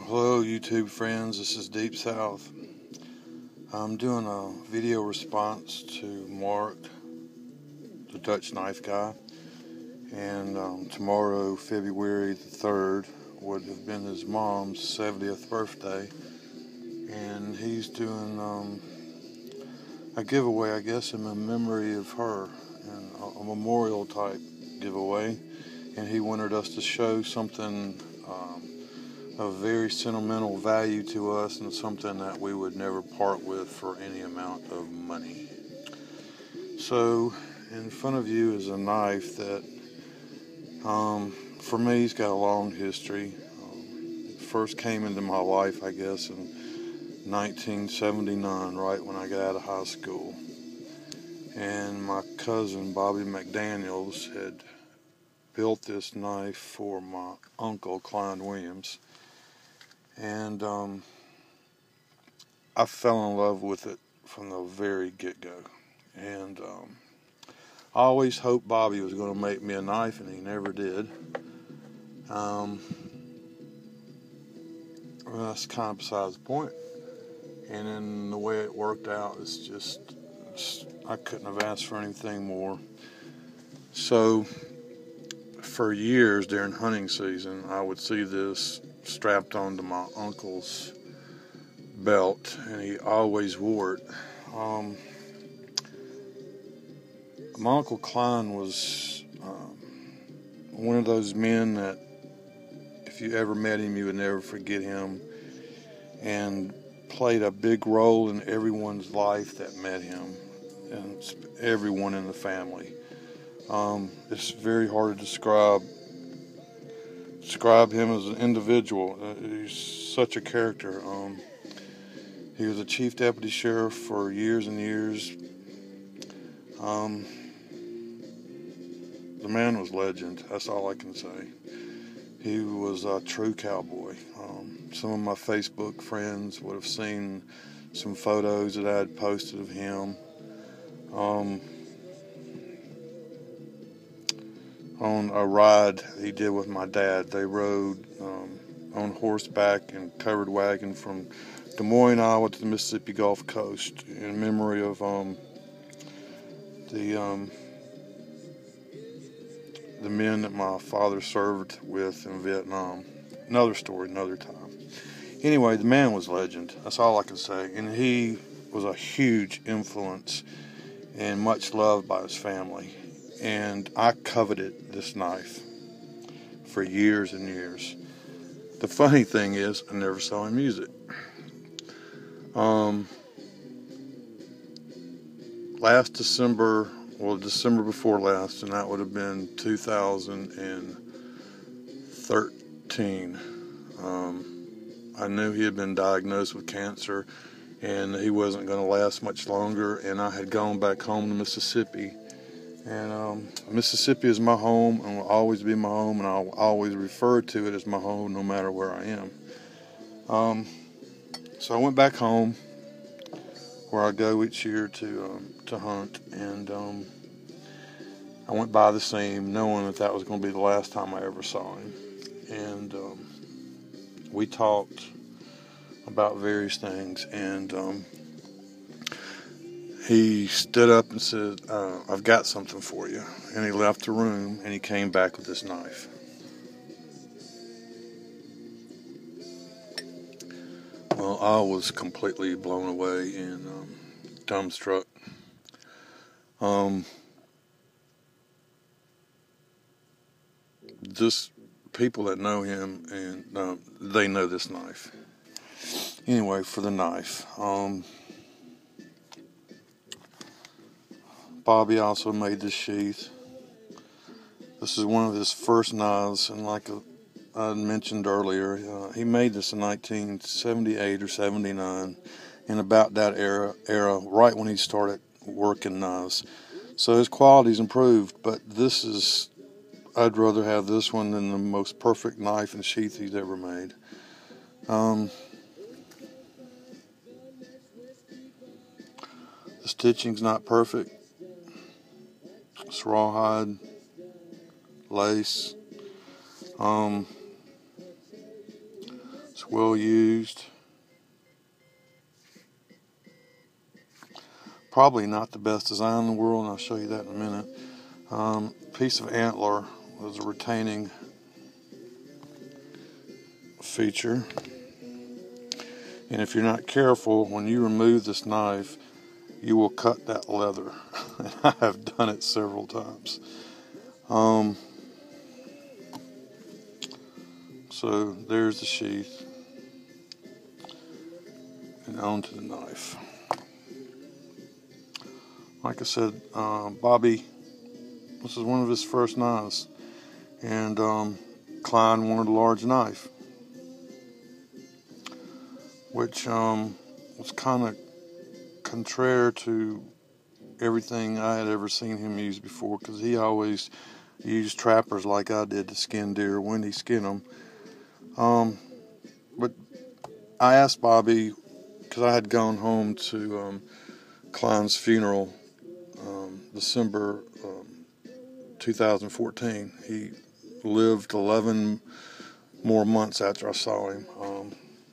Hello YouTube friends, this is Deep South. I'm doing a video response to Mark, the Dutch knife guy, and tomorrow, February the 3rd, would have been his mom's 70th birthday, and he's doing a giveaway, I guess, in memory of her, and a memorial type giveaway, and he wanted us to show something of very sentimental value to us and something that we would never part with for any amount of money. So in front of you is a knife that for me has got a long history. It first came into my life, I guess, in 1979, right when I got out of high school, and my cousin Bobby McDaniels had built this knife for my uncle Clyde Williams. And I fell in love with it from the very get-go. And I always hoped Bobby was going to make me a knife, and he never did. Well, that's kind of besides the point. And then the way it worked out is just I couldn't have asked for anything more. So for years during hunting season, I would see this strapped onto my uncle's belt, and he always wore it. My Uncle Klein was one of those men that if you ever met him, you would never forget him, and played a big role in everyone's life that met him, and everyone in the family. It's very hard to describe him as an individual. He's such a character. He was a chief deputy sheriff for years and years. The man was legend. That's all I can say. He was a true cowboy. Some of my Facebook friends would have seen some photos that I had posted of him. On a ride he did with my dad. They rode on horseback and covered wagon from Des Moines, Iowa to the Mississippi Gulf Coast in memory of the men that my father served with in Vietnam. Another story, another time. Anyway, the man was legend. That's all I can say. And he was a huge influence and much loved by his family. And I coveted this knife for years and years. The funny thing is, I never saw him use it. Last December, December before last, and that would have been 2013, I knew he had been diagnosed with cancer, and he wasn't going to last much longer, and I had gone back home to Mississippi. And Mississippi is my home and will always be my home, and I'll always refer to it as my home no matter where I am. So I went back home, where I go each year to hunt, and I went by the scene knowing that was going to be the last time I ever saw him. And we talked about various things, and he stood up and said, I've got something for you. And he left the room, and he came back with this knife. Well, I was completely blown away and dumbstruck. Just people that know him, and they know this knife. Anyway, for the knife, Bobby also made this sheath. This is one of his first knives, and like I mentioned earlier, he made this in 1978 or 79, in about that era, right when he started working knives. So his quality's improved, but I'd rather have this one than the most perfect knife and sheath he's ever made. The stitching's not perfect. It's rawhide, lace. It's well used. Probably not the best design in the world, and I'll show you that in a minute. Piece of antler was a retaining feature. And if you're not careful, when you remove this knife, you will cut that leather. And I have done it several times. So there's the sheath. And onto the knife. Like I said, Bobby, this is one of his first knives. And Klein wanted a large knife, which was kind of contrary to everything I had ever seen him use before, because he always used trappers like I did to skin deer when he skinned them. But I asked Bobby, because I had gone home to Klein's funeral December 2014. He lived 11 more months after I saw him.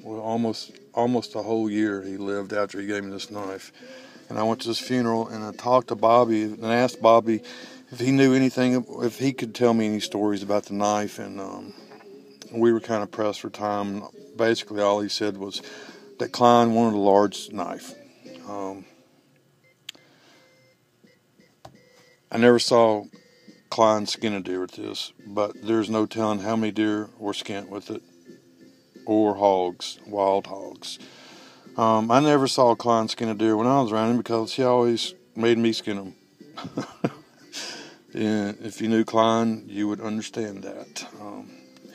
Well, almost a whole year he lived after he gave me this knife. And I went to his funeral, and I talked to Bobby and asked Bobby if he knew anything, if he could tell me any stories about the knife. And we were kind of pressed for time. Basically, all he said was that Klein wanted a large knife. I never saw Klein skin a deer with this, but there's no telling how many deer were skinned with it, or hogs, wild hogs. I never saw Klein skin a deer when I was around him, because he always made me skin them. And if you knew Klein, you would understand that.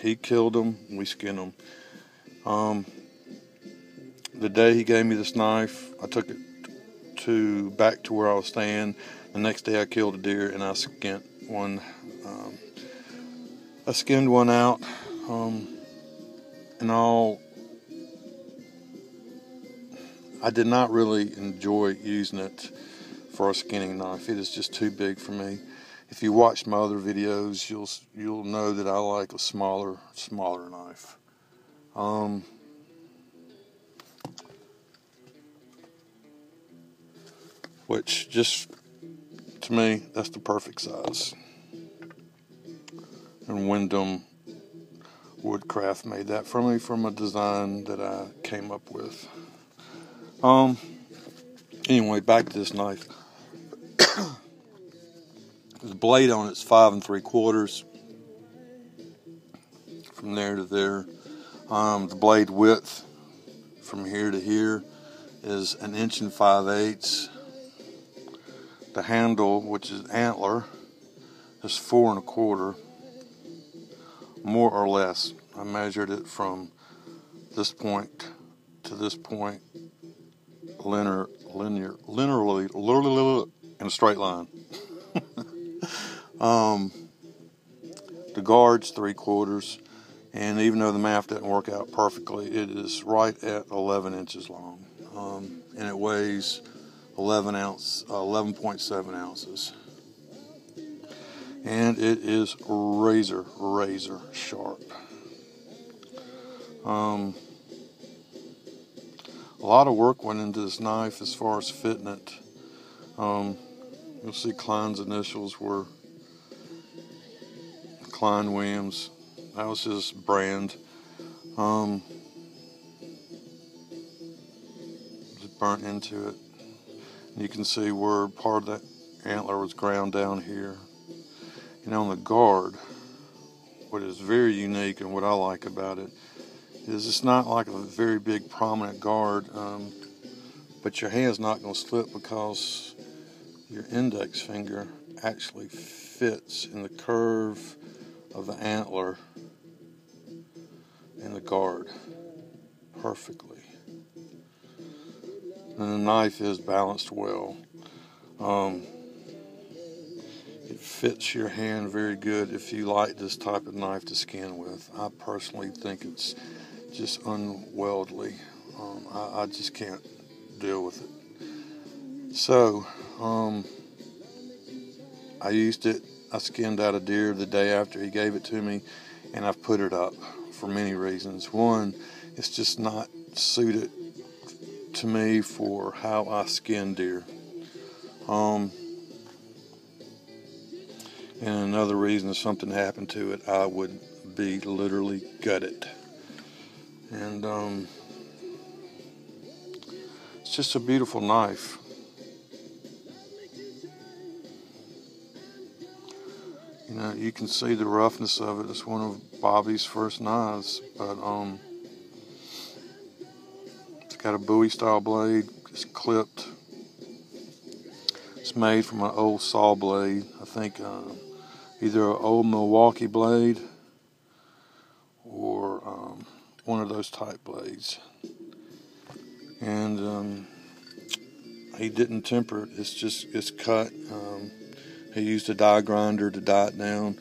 He killed them, we skinned them. The day he gave me this knife, I took it back to where I was staying. The next day I killed a deer, and I skinned one. I skinned one out, and all. I did not really enjoy using it for a skinning knife. It is just too big for me. If you watch my other videos, you'll know that I like a smaller knife. Which, just to me, that's the perfect size. And Wyndham Woodcraft made that for me from a design that I came up with. Anyway, back to this knife. The blade on it's 5 3/4. From there to there. The blade width from here to here is 1 5/8 inches. The handle, which is antler, is 4 1/4, more or less. I measured it from this point to this point, linearly in a straight line. The guard's 3/4, and even though the math didn't work out perfectly, it is right at 11 inches long, and it weighs 11.7 ounces, and it is razor sharp. A lot of work went into this knife as far as fitting it. You'll see Klein's initials were Klein Williams. That was his brand. It burnt into it. You can see where part of that antler was ground down here. And on the guard, what is very unique and what I like about it is it's not like a very big prominent guard, but your hand's not going to slip because your index finger actually fits in the curve of the antler in the guard perfectly. And the knife is balanced well. It fits your hand very good if you like this type of knife to skin with. I personally think it's just unwieldy. I just can't deal with it. So, I used it. I skinned out a deer the day after he gave it to me, and I've put it up for many reasons. One, it's just not suited to me for how I skin deer. And another reason, if something happened to it, I would be literally gutted. And it's just a beautiful knife. You know, you can see the roughness of it. It's one of Bobby's first knives, but it's got a Bowie style blade. It's clipped. It's made from an old saw blade. I think either an old Milwaukee blade or one of those type blades. And he didn't temper it. It's cut. He used a die grinder to die it down.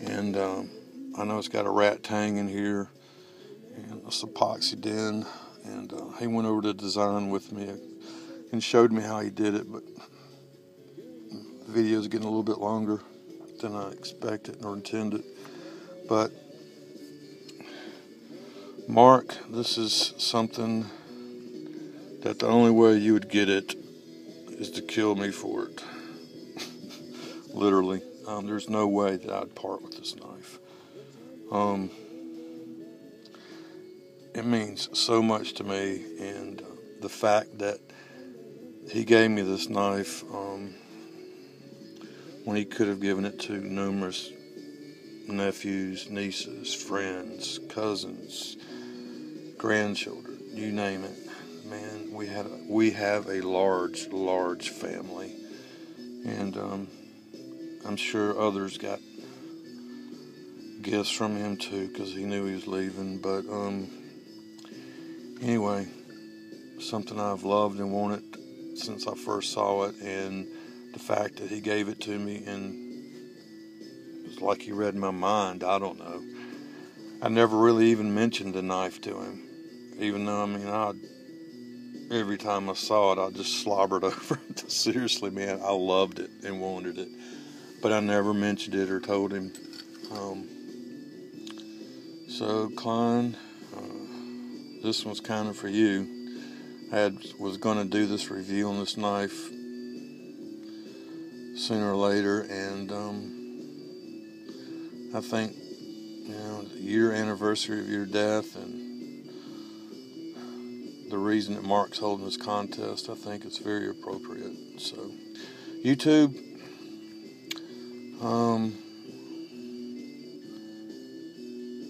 And I know it's got a rat tang in here, and it's epoxied in. And he went over to design with me and showed me how he did it, but the video is getting a little bit longer than I expected or intended. But Mark, this is something that the only way you would get it is to kill me for it. Literally. There's no way that I'd part with this knife. It means so much to me, and the fact that he gave me this knife when he could have given it to numerous nephews, nieces, friends, cousins, grandchildren, you name it. Man, we have a large family, and I'm sure others got gifts from him too, because he knew he was leaving. But anyway, something I've loved and wanted since I first saw it, and the fact that he gave it to me, and it was like he read my mind. I don't know. I never really even mentioned the knife to him, even though, I mean, every time I saw it, I just slobbered over it. Seriously, man, I loved it and wanted it, but I never mentioned it or told him. So, Klein, this one's kind of for you. I was going to do this review on this knife sooner or later, and I think, you know, the year anniversary of your death and the reason that Mark's holding this contest, I think it's very appropriate. So, YouTube,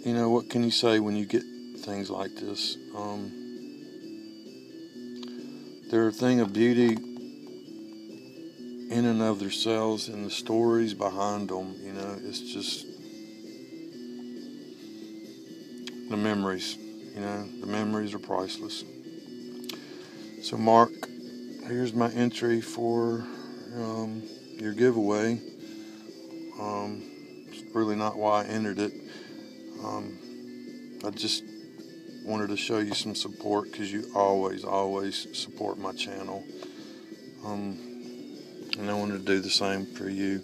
you know, what can you say when you get things like this? They're a thing of beauty in and of themselves, and the stories behind them, you know, it's just the memories, you know, the memories are priceless. So, Mark, here's my entry for your giveaway. It's really not why I entered it. I just wanted to show you some support, because you always support my channel. And I wanted to do the same for you.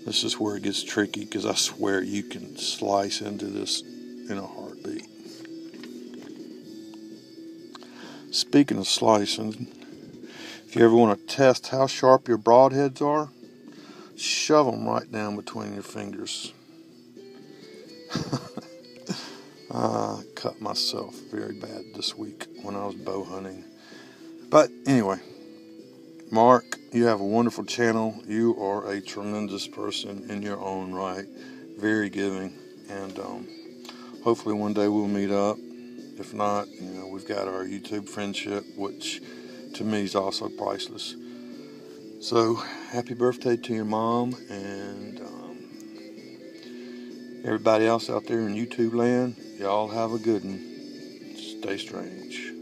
This is where it gets tricky, because I swear you can slice into this in a heartbeat. Speaking of slicing, if you ever want to test how sharp your broadheads are, shove them right down between your fingers. I cut myself very bad this week when I was bow hunting. But anyway, Mark, you have a wonderful channel. You are a tremendous person in your own right. Very giving. And hopefully one day we'll meet up. If not, you know, we've got our YouTube friendship, which to me is also priceless. So, happy birthday to your mom, and everybody else out there in YouTube land, y'all have a good one. Stay strange.